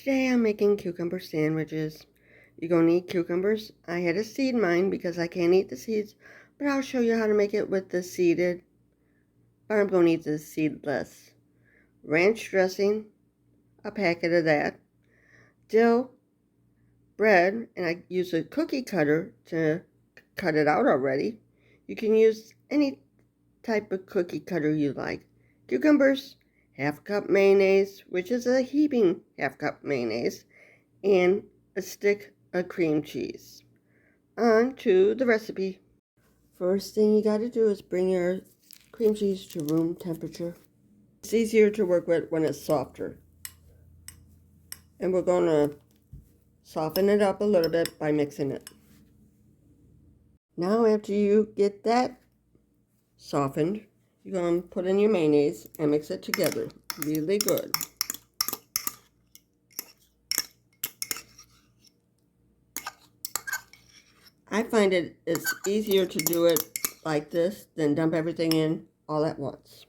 Today I'm making cucumber sandwiches. You're going to need cucumbers. I had to seed mine because I can't eat the seeds, but I'll show you how to make it with the seeded. But I'm going to need the seedless. Ranch dressing, a packet of that. Dill, bread, and I use a cookie cutter to cut it out already. You can use any type of cookie cutter you like. Cucumbers, half cup mayonnaise, which is a heaping half cup mayonnaise, and a stick of cream cheese. On to the recipe. First thing you got to do is bring your cream cheese to room temperature. It's easier to work with when it's softer. And we're going to soften it up a little bit by mixing it. Now after you get that softened, you're going to put in your mayonnaise and mix it together really good. I find it's easier to do it like this than dump everything in all at once.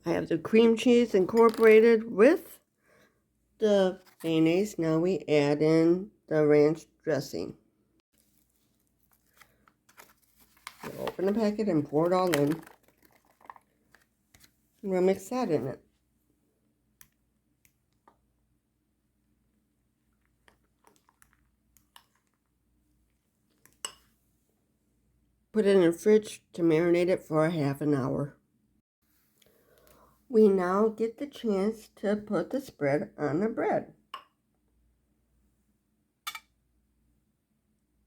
I have the cream cheese incorporated with the mayonnaise. Now we add in the ranch dressing. We'll open the packet and pour it all in. And we'll mix that in it. Put it in the fridge to marinate it for a half an hour. We now get the chance to put the spread on the bread.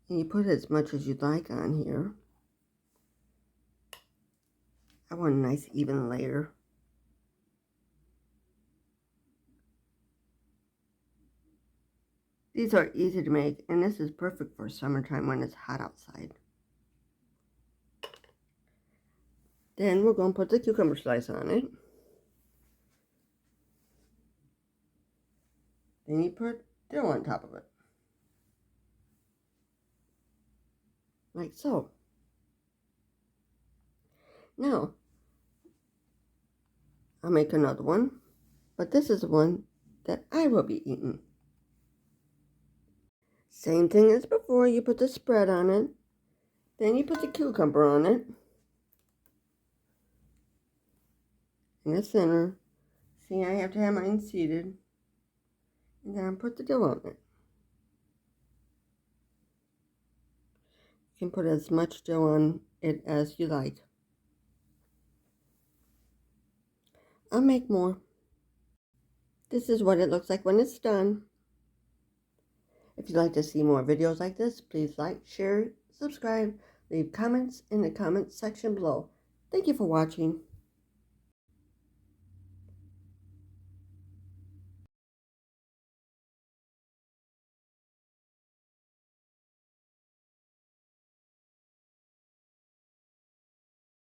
And you put as much as you'd like on here. I want a nice even layer. These are easy to make, and this is perfect for summertime when it's hot outside. Then we're going to put the cucumber slice on it. Then you put dill on top of it. Like so. Now, I'll make another one, but this is the one that I will be eating. Same thing as before, you put the spread on it, then you put the cucumber on it, in the center. See, I have to have mine seated, and then I put the dill on it. You can put as much dill on it as you like. I'll make more. This is what it looks like when it's done. If you'd like to see more videos like this, please like, share, subscribe, leave comments in the comments section below. Thank you for watching.